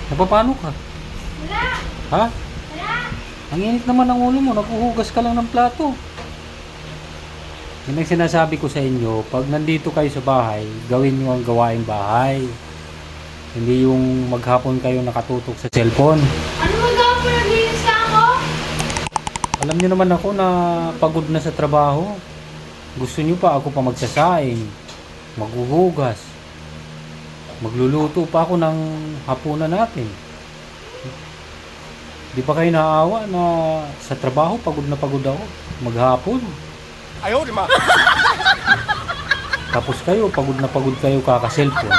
Napapano ka? Wala! Ha? Wala! Ang init naman ng ulo mo, naghuhugas ka lang ng plato. Yan ang sinasabi ko sa inyo, pag nandito kayo sa bahay, gawin nyo ang gawaing bahay. Hindi yung maghapon kayo nakatutok sa cellphone. Ano mag-ako? Naglinis ka ako? Alam nyo naman ako na pagod na sa trabaho. Gusto nyo pa ako pa magsasaing, maghuhugas, magluluto pa ako ng hapunan natin. Di ba kayo naaawa na sa trabaho pagod na pagod ako maghapon? Ayaw, di ma. Tapos kayo, pagod na pagod kayo kaka-cellphone.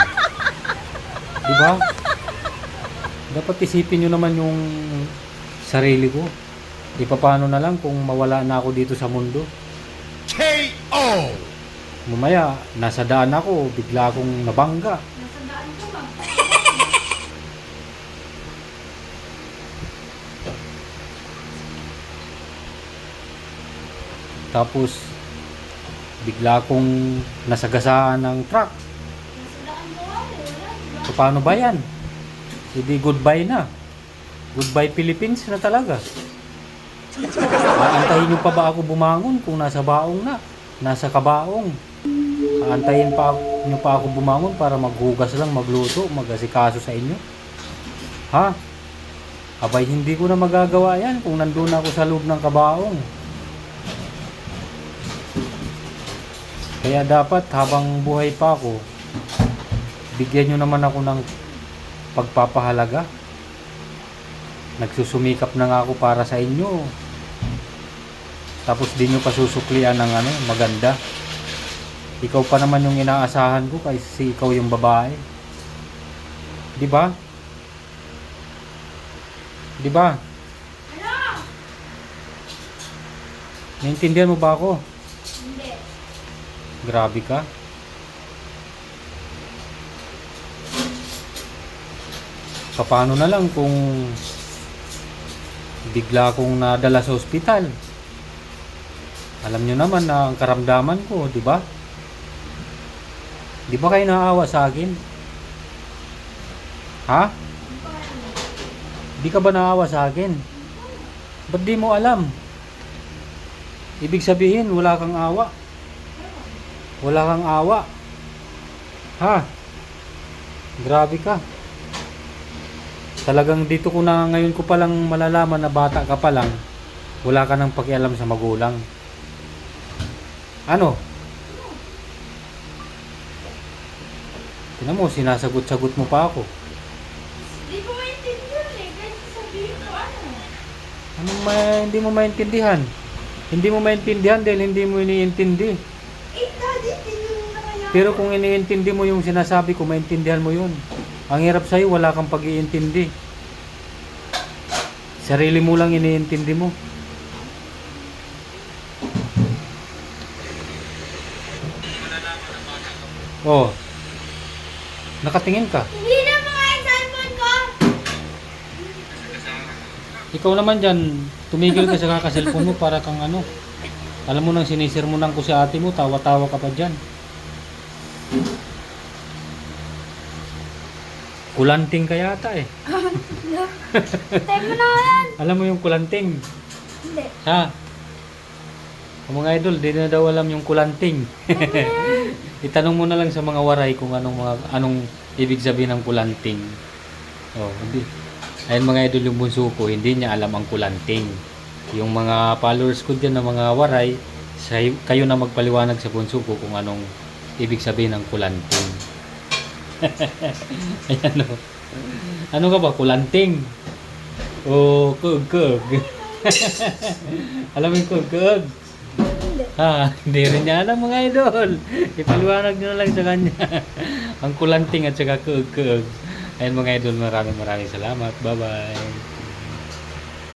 Di ba? Dapat isipin nyo naman yung sarili ko. Di pa paano na lang kung mawala na ako dito sa mundo. K.O. Mamaya, nasa daan ako, bigla akong nabangga. Nasa daan ko ba? Tapos, bigla akong nasagasaan ng truck. Nasa daan ko ba? Wala, diba? So, paano ba yan? Hindi goodbye na. Goodbye Philippines na talaga. Aantayin nyo pa ba ako bumangon kung nasa baong na? Nasa kabaong. Aantayin pa nyo pa ako bumangon para maghugas lang, magluto, mag-asikaso sa inyo? Ha? Abay, hindi ko na magagawa yan kung nandun ako sa loob ng kabaong. Kaya dapat habang buhay pa ako, bigyan nyo naman ako ng pagpapahalaga. Nagsusumikap na nga ako para sa inyo. Tapos di nyo pa susuklian ng maganda. Ikaw pa naman yung inaasahan ko kasi ikaw yung babae. Di ba? Di ba? Ano? Naintindihan mo ba ako? Hindi. Grabe ka. Paano na lang kung bigla akong nadala sa ospital? Alam nyo naman na ang karamdaman ko, di ba? Di ba kayo naawa sa akin? Ha? Di ka ba naawa sa akin? Ba't di mo alam? Ibig sabihin, wala kang awa. Wala kang awa. Ha? Grabe ka. Talagang dito ko na ngayon ko palang malalaman na bata ka pa lang, wala ka nang pakialam sa magulang. Ano? Tingnan mo, sinasagot-sagot mo pa ako. Hindi ko maintindihan eh. Kahit sabihin ko ano. Hindi mo maintindihan? Hindi mo maintindihan dahil hindi mo iniintindi. Eh, daddy, tingin mo na kaya. Pero kung iniintindi mo yung sinasabi ko, maintindihan mo yun. Ang hirap sa'yo, wala kang pag-iintindi. Sarili mo lang iniintindi mo. Oh. Nakatingin ka. Hindi na mga cellphone ko! Ikaw naman dyan, tumigil ka sa kakaselfon mo para kang ano. Alam mo nang sinisirmonan ko si ate mo, tawa-tawa ka pa dyan. Kulanting ka yata eh. Teka na yan! Alam mo yung kulanting? Hindi. Ha? Ang mga idol, di na daw alam yung kulanting. Itanong mo na lang sa mga waray kung anong ibig sabihin ng kulanting. Oh, hindi. Ayun mga idol, yung bunso ko, hindi niya alam ang kulanting. Yung mga followers ko dyan ng mga waray, kayo na magpaliwanag sa bunso ko kung anong ibig sabihin ng kulanting. Ayan o. Ano ka ba? Kulanting? O kug-kug? Alam mo yung kug-kug? Ha, hindi rin niya alam mga idol. Ipaliwanag nyo na lang sa kanya. Ang kulanting at saka kug-kug. Ayun mga idol, maraming salamat. Bye-bye.